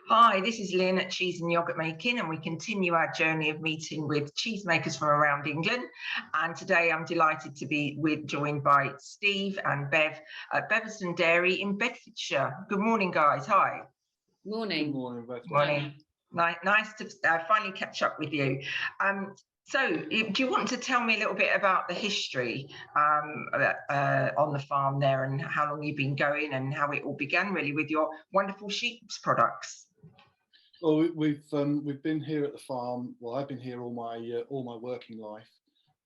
Hi, this is Lynn at Cheese and Yogurt Making, and we continue our journey of meeting with cheesemakers from around England. And today I'm delighted to be joined by Steve and Bev at Bevistan Dairy in Bedfordshire. Good morning, guys. Hi. Morning. Good morning, Beth. Morning. Nice to finally catch up with you. So, do you want to tell me a little bit about the history on the farm there, and how long you've been going, and how it all began, really, with your wonderful sheep's products? Well, we've been here at the farm. Well, I've been here all my working life,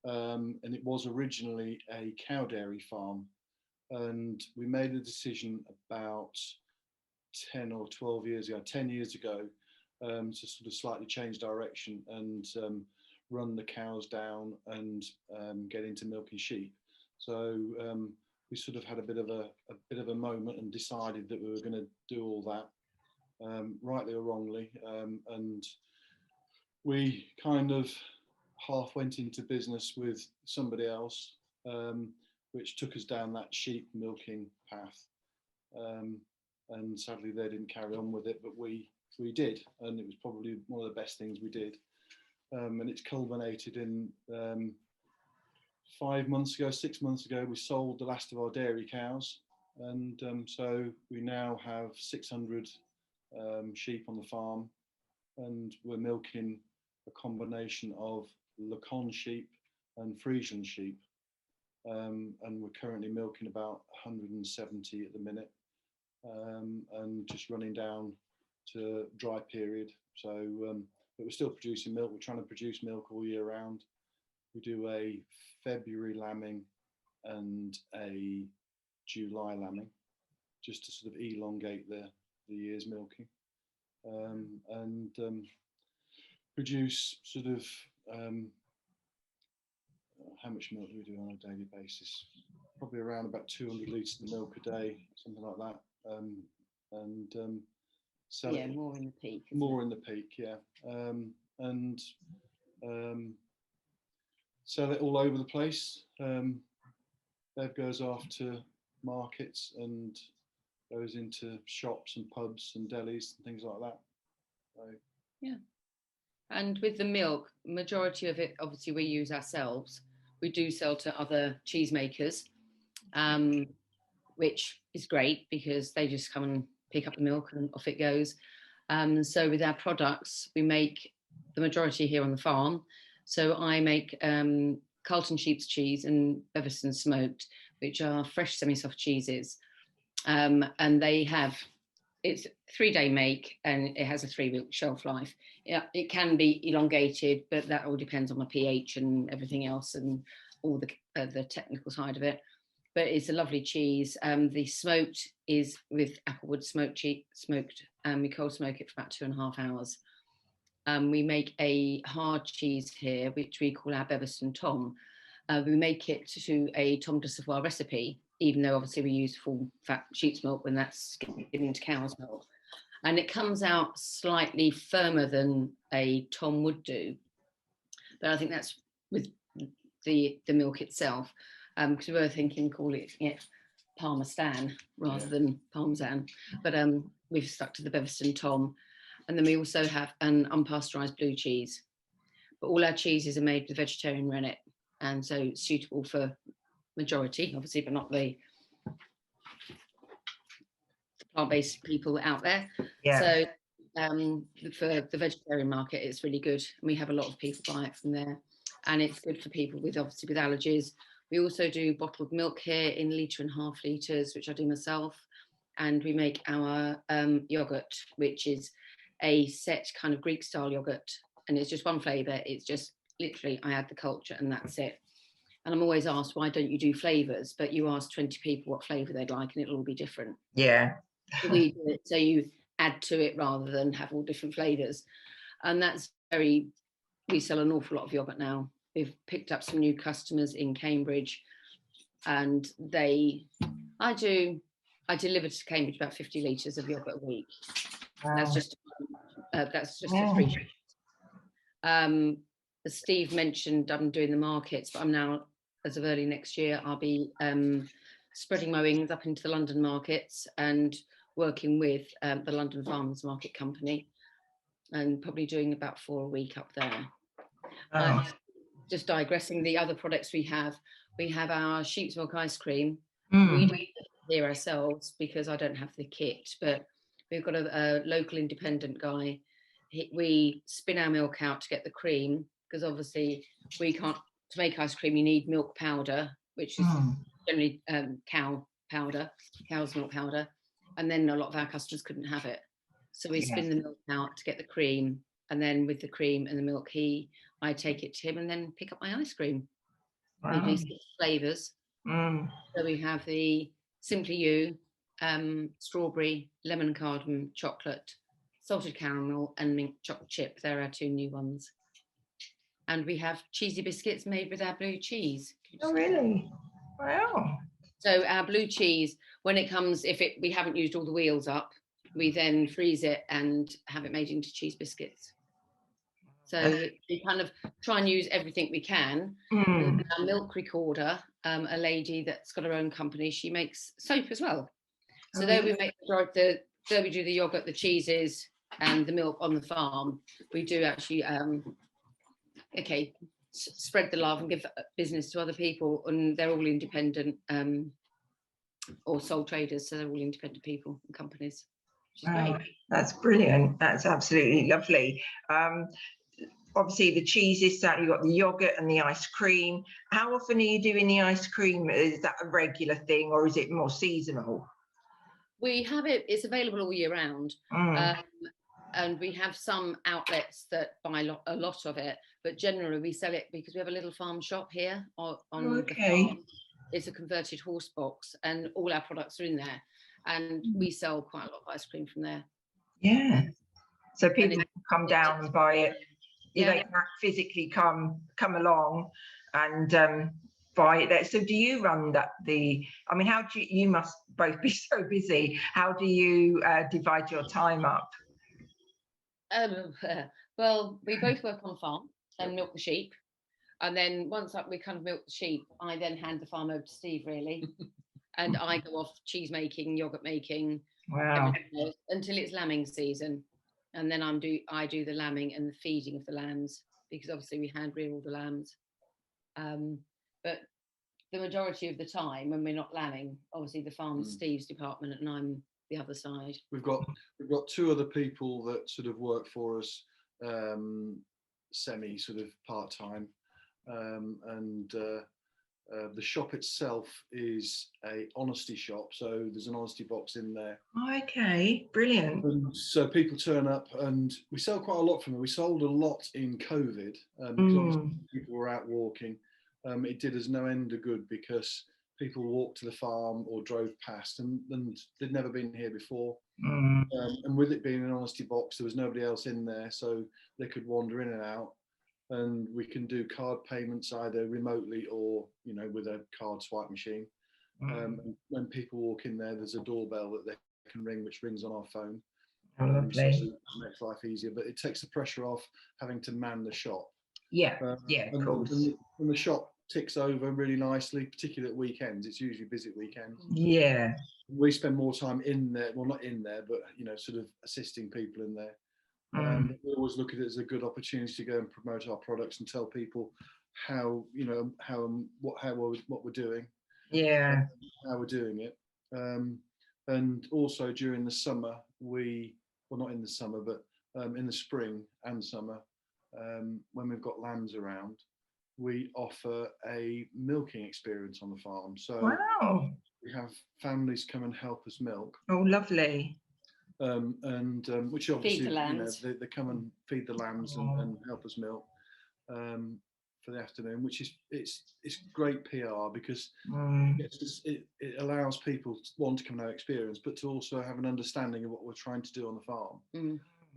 and it was originally a cow dairy farm, and we made a decision about 10 or 12 years ago, 10 years ago, to sort of slightly change direction and run the cows down and get into milking sheep. So we sort of had a bit of a moment and decided that we were going to do all that, rightly or wrongly, and we kind of half went into business with somebody else, which took us down that sheep milking path, and sadly they didn't carry on with it, but we did, and it was probably one of the best things we did. And it's culminated in 5 months ago, 6 months ago, we sold the last of our dairy cows, and so we now have 600 sheep on the farm, and we're milking a combination of Lacan sheep and Friesian sheep, and we're currently milking about 170 at the minute, and just running down to dry period. So but we're still producing milk. We're trying to produce milk all year round. We do a February lambing and a July lambing, just to sort of elongate the year's milking, and produce sort of how much milk do we do on a daily basis? Probably around about 200 litres of milk a day, something like that, and sell it, more in the peak. More in the peak, yeah, and sell it all over the place. Bev goes off to markets and goes into shops and pubs and delis and things like that. So, yeah. And with the milk, majority of it, obviously, we use ourselves. We do sell to other cheesemakers, which is great because they just come and pick up the milk and off it goes. So with our products, we make the majority here on the farm. So I make Carlton sheep's cheese and Bevistan smoked, which are fresh semi-soft cheeses. And it's a 3-day make, and it has a 3-week shelf life. Yeah, it can be elongated, but that all depends on the pH and everything else and all the technical side of it. But it's a lovely cheese. The smoked is with applewood smoked. We cold smoke it for about 2.5 hours. We make a hard cheese here, which we call our Bevistan Tom. We make it to a Tom de Savoie recipe, even though obviously we use full fat sheep's milk when that's given into cow's milk. And it comes out slightly firmer than a Tom would do. But I think that's with the milk itself, because we were thinking call it Parmesan rather than Parmesan. But we've stuck to the Bevistan Tom. And then we also have an unpasteurised blue cheese. But all our cheeses are made with vegetarian rennet, and so suitable for majority, obviously, but not the plant-based people out there. Yeah. So for the vegetarian market, it's really good. And we have a lot of people buy it from there. And it's good for people with allergies. We also do bottled milk here in 1.5 litres, which I do myself. And we make our yoghurt, which is a set kind of Greek style yoghurt. And it's just one flavour. It's just literally, I add the culture and that's it. And I'm always asked, why don't you do flavours? But you ask 20 people what flavour they'd like and it'll all be different. Yeah. So we do it, so you add to it rather than have all different flavours. And that's we sell an awful lot of yoghurt now. We've picked up some new customers in Cambridge, and I deliver to Cambridge about 50 litres of yoghurt a week. Wow. That's just for free. As Steve mentioned, I'm doing the markets, but I'm now, as of early next year, I'll be spreading my wings up into the London markets, and working with the London Farmers Market Company, and probably doing about 4 a week up there. Oh. Just digressing, the other products we have our sheep's milk ice cream. Mm. We do it here ourselves because I don't have the kit, but we've got a local independent guy. We spin our milk out to get the cream, because obviously we can't, to make ice cream you need milk powder, which is generally cow's milk powder, and then a lot of our customers couldn't have it, so we spin the milk out to get the cream, and then with the cream and the milk I take it to him and then pick up my ice cream. Wow. We do 6 flavours. So we have the Simply You, strawberry, lemon cardamom, chocolate, salted caramel and mint chocolate chip. There are 2 new ones. And we have cheesy biscuits made with our blue cheese. Oh, really? Wow. So our blue cheese, when it comes, we haven't used all the wheels up, we then freeze it and have it made into cheese biscuits. So we kind of try and use everything we can. Our milk recorder, a lady that's got her own company, she makes soap as well. So there we make there we do the yogurt, the cheeses and the milk on the farm. We do actually spread the love and give business to other people, and they're all independent or sole traders, so they're all independent people and companies, which is great. That's brilliant. That's absolutely lovely. Obviously the cheeses, that you've got the yogurt and the ice cream. How often are you doing the ice cream? Is that a regular thing or is it more seasonal? We have it's available all year round. And we have some outlets that buy a lot of it, but generally we sell it because we have a little farm shop here on the farm. It's a converted horse box and all our products are in there, and we sell quite a lot of ice cream from there. Yeah, so people can come down and buy it. They can physically come along and buy it there. So do you run how do you must both be so busy, how do you divide your time up? Well, we both work on a farm and milk the sheep, and then once we kind of milk the sheep, I then hand the farm over to Steve, really, and I go off cheese making, yogurt making, until it's lambing season, and then I do the lambing and the feeding of the lambs, because obviously we hand rear all the lambs. But the majority of the time when we're not lambing, obviously the farm's Steve's department and I'm the other side. We've got 2 other people that sort of work for us, semi sort of part-time, and the shop itself is a honesty shop, so there's an honesty box in there. Okay, brilliant. And so people turn up and we sell quite a lot from it. We sold a lot in COVID because obviously people were out walking. It did us no end of good because people walked to the farm or drove past and they'd never been here before. And with it being an honesty box, there was nobody else in there, so they could wander in and out. And we can do card payments either remotely or, with a card swipe machine. When people walk in there, there's a doorbell that they can ring, which rings on our phone. So it makes life easier, but it takes the pressure off having to man the shop. Of course. And the shop ticks over really nicely, particularly at weekends. It's usually busy at weekends. Yeah. We spend more time in there, well, not in there, but, sort of assisting people in there. We always look at it as a good opportunity to go and promote our products and tell people what we're doing, how we're doing it, and also during the summer not in the summer, but in the spring and summer, when we've got lambs around, we offer a milking experience on the farm. So we have families come and help us milk. Oh, lovely. Which obviously, they come and feed the lambs and help us milk for the afternoon, which is it's great PR because it allows people to come and have experience, but to also have an understanding of what we're trying to do on the farm.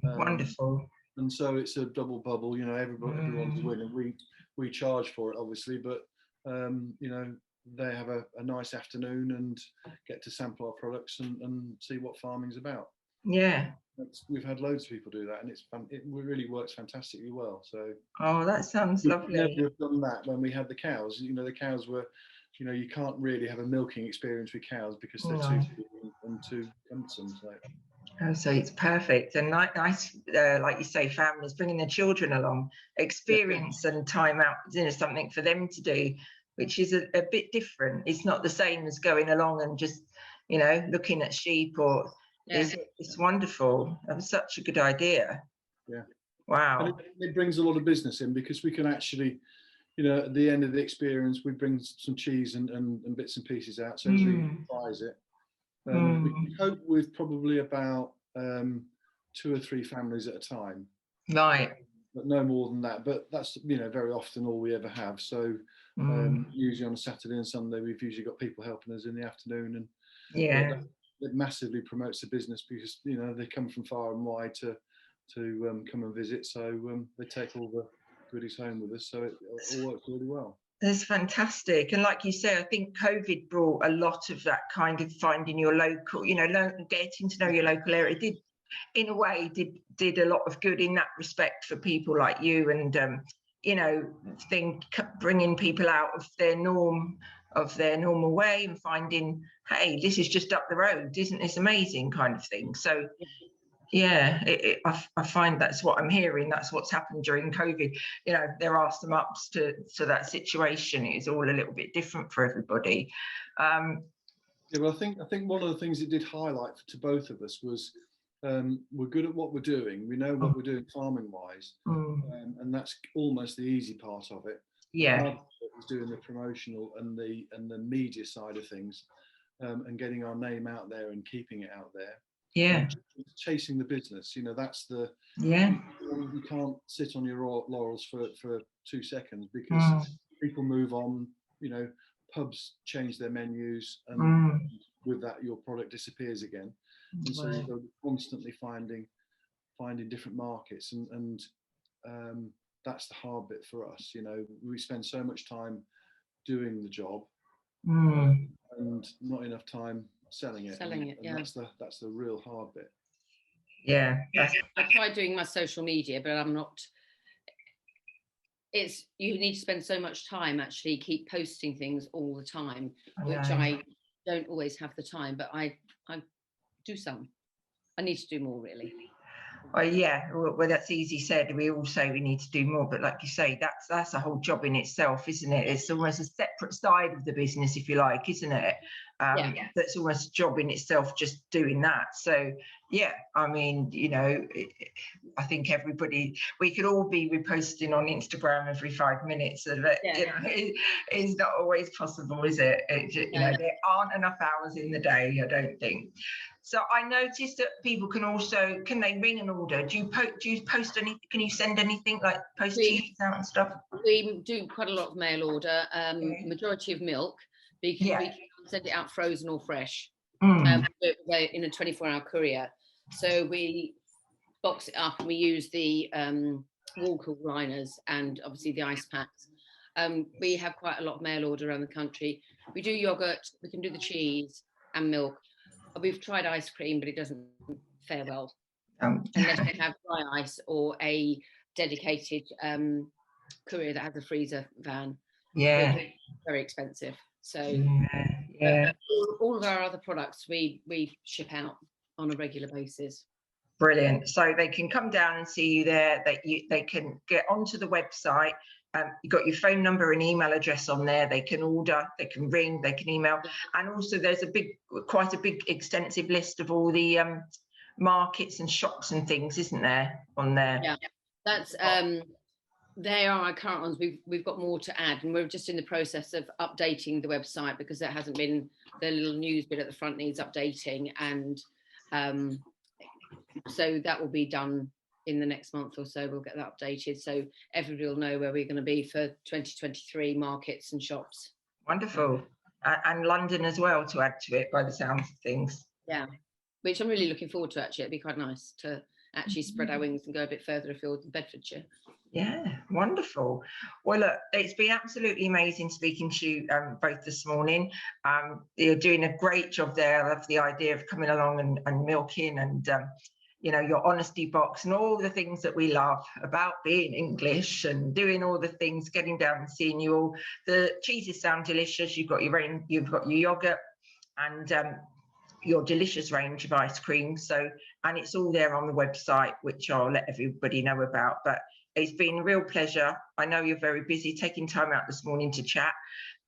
Wonderful. And so it's a double bubble. Everyone's winning. We charge for it, obviously, but they have a nice afternoon and get to sample our products and see what farming's about. Yeah, we've had loads of people do that, and it really works fantastically well. So that sounds lovely. Never have done that when we had the cows. The cows were, you can't really have a milking experience with cows because they're too big and too cumbersome. So. Oh, so it's perfect and nice, like you say, families bringing their children along, experience and time out, something for them to do, which is a bit different. It's not the same as going along and just, looking at sheep or. It's wonderful. That was such a good idea. Yeah. Wow. And it brings a lot of business in because we can actually, at the end of the experience, we bring some cheese and bits and pieces out, so everybody buys it. We cope with probably about 2 or 3 families at a time. Right. But no more than that. But that's, very often all we ever have. So usually on a Saturday and Sunday, we've usually got people helping us in the afternoon. And it massively promotes the business because, they come from far and wide to come and visit. So they take all the goodies home with us. So it all works really well. That's fantastic. And like you say, I think COVID brought a lot of that kind of finding your local, getting to know your local area. It did, in a way, did a lot of good in that respect for people like you and, bringing people out of their normal way and finding, hey, this is just up the road. Isn't this amazing kind of thing? So, yeah, I find that's what I'm hearing. That's what's happened during COVID. There are some ups to that situation. It's all a little bit different for everybody. Well, I think one of the things it did highlight to both of us was we're good at what we're doing. We know what we're doing farming wise, and that's almost the easy part of it. Yeah, was doing the promotional and the media side of things, and getting our name out there and keeping it out there. Yeah, chasing the business, that's the you can't sit on your laurels for 2 seconds because people move on, pubs change their menus and with that your product disappears again, and so you're constantly finding different markets and that's the hard bit for us. We spend so much time doing the job and not enough time selling it. Yeah. That's the real hard bit. Yeah. I tried doing my social media, but I'm not. You need to spend so much time actually keep posting things all the time, which I don't always have the time, but I do some. I need to do more really. Well, that's easy said. We all say we need to do more, but like you say, that's a whole job in itself, isn't it? It's almost a separate side of the business, if you like, isn't it? That's almost a job in itself, just doing that. So I mean, I think we could all be reposting on Instagram every 5 minutes, and it's not always possible, is it? There aren't enough hours in the day, I don't think. So I noticed that people can they ring an order? Do you post anything? Can you send anything like post cheese out and stuff? We do quite a lot of mail order, majority of milk, because we can send it out frozen or fresh. In a 24-hour courier. So we box it up and we use the wall-cool liners and obviously the ice packs. We have quite a lot of mail order around the country. We do yogurt, we can do the cheese and milk. We've tried ice cream, but it doesn't fare well unless we have dry ice or a dedicated courier that has a freezer van. Yeah, very expensive. So all of our other products we ship out on a regular basis. Brilliant. So they can come down and see you there. They can get onto the website. You've got your phone number and email address on there. They can order, they can ring, they can email. And also there's quite a big extensive list of all the markets and shops and things, isn't there, on there? Yeah, that's they are our current ones. We've got more to add, and we're just in the process of updating the website because there hasn't been, the little news bit at the front needs updating, and so that will be done in the next month or so. We'll get that updated so everybody will know where we're going to be for 2023 markets and shops. Wonderful. And London as well to add to it by the sounds of things. Yeah, which I'm really looking forward to. Actually, it'd be quite nice to actually spread our wings and go a bit further afield in Bedfordshire. Yeah, wonderful. Well, look, it's been absolutely amazing speaking to you both this morning. You're doing a great job there. I love the idea of coming along and milking and your honesty box and all the things that we love about being English and doing all the things, getting down and seeing you all. The cheeses sound delicious. You've got your yogurt, and your delicious range of ice cream. So, and it's all there on the website, which I'll let everybody know about. But it's been a real pleasure. I know you're very busy, taking time out this morning to chat,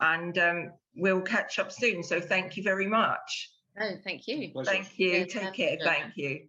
and we'll catch up soon. So thank you very much. Oh, thank you. Pleasure. Thank you. Yeah, Take care. Thank you.